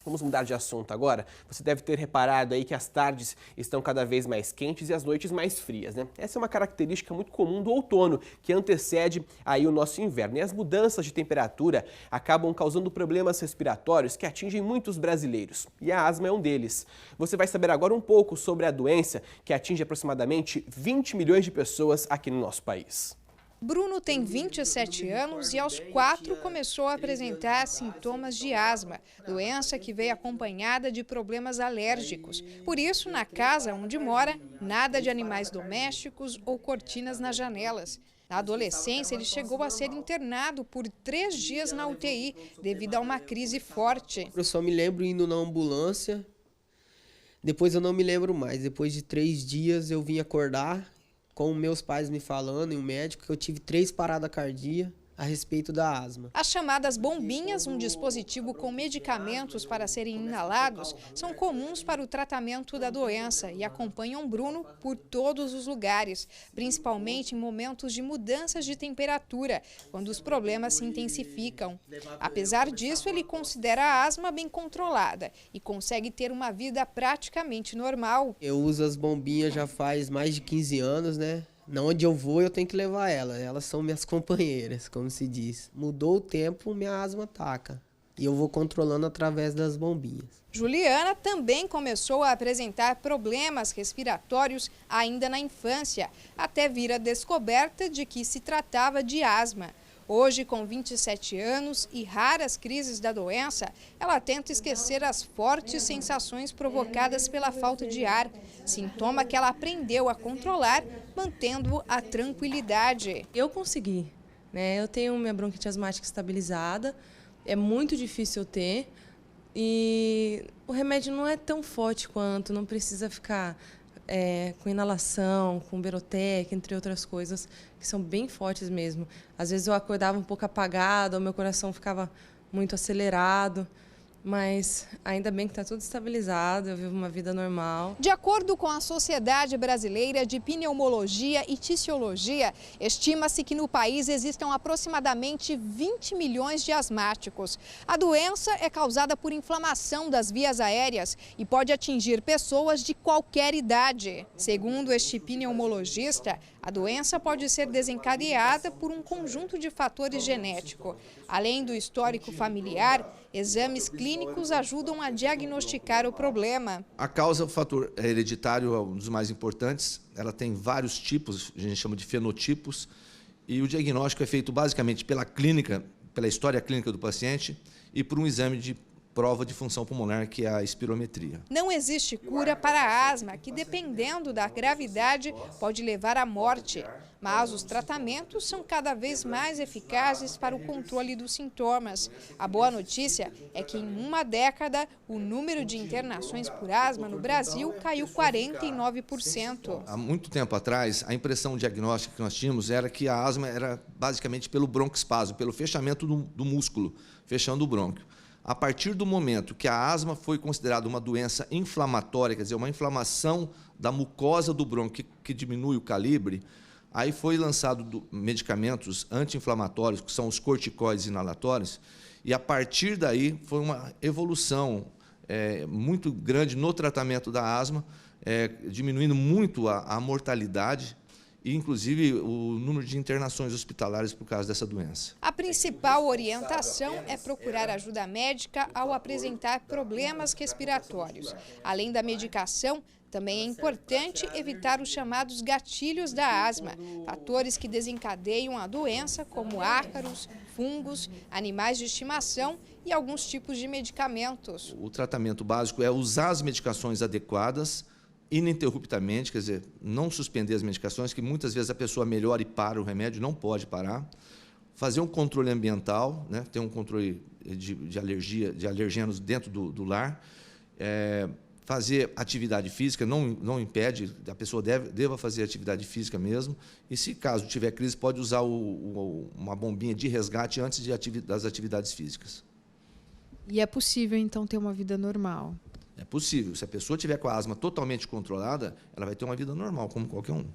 Vamos mudar de assunto agora? Você deve ter reparado aí que as tardes estão cada vez mais quentes e as noites mais frias, né? Essa é uma característica muito comum do outono, que antecede aí o nosso inverno. E as mudanças de temperatura acabam causando problemas respiratórios que atingem muitos brasileiros. E a asma é um deles. Você vai saber agora um pouco sobre a doença que atinge aproximadamente 20 milhões de pessoas aqui no nosso país. Bruno tem 27 anos e aos 4 começou a apresentar sintomas de asma, doença que veio acompanhada de problemas alérgicos. Por isso, na casa onde mora, nada de animais domésticos ou cortinas nas janelas. Na adolescência, ele chegou a ser internado por 3 dias na UTI, devido a uma crise forte. Eu só me lembro indo na ambulância, depois eu não me lembro mais. Depois de 3 dias eu vim acordar com meus pais me falando e o médico que eu tive 3 paradas cardíacas a respeito da asma. As chamadas bombinhas, um dispositivo com medicamentos para serem inalados, são comuns para o tratamento da doença e acompanham Bruno por todos os lugares, principalmente em momentos de mudanças de temperatura, quando os problemas se intensificam. Apesar disso, ele considera a asma bem controlada e consegue ter uma vida praticamente normal. Eu uso as bombinhas já faz mais de 15 anos, né? Onde eu vou, eu tenho que levar elas são minhas companheiras, como se diz. Mudou o tempo, minha asma ataca. E eu vou controlando através das bombinhas. Juliana também começou a apresentar problemas respiratórios ainda na infância, até vir a descoberta de que se tratava de asma. Hoje, com 27 anos e raras crises da doença, ela tenta esquecer as fortes sensações provocadas pela falta de ar, sintoma que ela aprendeu a controlar, mantendo a tranquilidade. Eu consegui, né? Eu tenho minha bronquite asmática estabilizada, é muito difícil eu ter e o remédio não é tão forte quanto, não precisa ficar com inalação, com Berotec, entre outras coisas, que são bem fortes mesmo. Às vezes eu acordava um pouco apagada, o meu coração ficava muito acelerado, mas ainda bem que está tudo estabilizado, eu vivo uma vida normal. De acordo com a Sociedade Brasileira de Pneumologia e Tisiologia, estima-se que no país existam aproximadamente 20 milhões de asmáticos. A doença é causada por inflamação das vias aéreas e pode atingir pessoas de qualquer idade. Segundo este pneumologista, a doença pode ser desencadeada por um conjunto de fatores genéticos. Além do histórico familiar, exames clínicos ajudam a diagnosticar o problema. A causa, o fator hereditário é um dos mais importantes. Ela tem vários tipos, a gente chama de fenotipos, e o diagnóstico é feito basicamente pela clínica, pela história clínica do paciente e por um exame de prova de função pulmonar, que é a espirometria. Não existe cura para a asma, que dependendo da gravidade pode levar à morte. Mas os tratamentos são cada vez mais eficazes para o controle dos sintomas. A boa notícia é que em uma década o número de internações por asma no Brasil caiu 49%. Há muito tempo atrás, a impressão diagnóstica que nós tínhamos era que a asma era basicamente pelo broncoespasmo, pelo fechamento do músculo, fechando o brônquio. A partir do momento que a asma foi considerada uma doença inflamatória, quer dizer, uma inflamação da mucosa do brônquio que diminui o calibre, aí foi lançado medicamentos anti-inflamatórios, que são os corticoides inalatórios, e a partir daí foi uma evolução muito grande no tratamento da asma, diminuindo muito a mortalidade, e, inclusive, o número de internações hospitalares por causa dessa doença. A principal orientação é procurar ajuda médica ao apresentar problemas respiratórios. Além da medicação, também é importante evitar os chamados gatilhos da asma, fatores que desencadeiam a doença, como ácaros, fungos, animais de estimação e alguns tipos de medicamentos. O tratamento básico é usar as medicações adequadas, ininterruptamente, quer dizer, não suspender as medicações, que muitas vezes a pessoa melhora e para o remédio, não pode parar. Fazer um controle ambiental, né, ter um controle de alergia, de alergênios dentro do lar. Fazer atividade física, não impede, a pessoa deva fazer atividade física mesmo. E se caso tiver crise, pode usar uma bombinha de resgate antes das atividades físicas. E é possível, então, ter uma vida normal? É possível. Se a pessoa tiver com a asma totalmente controlada, ela vai ter uma vida normal, como qualquer um.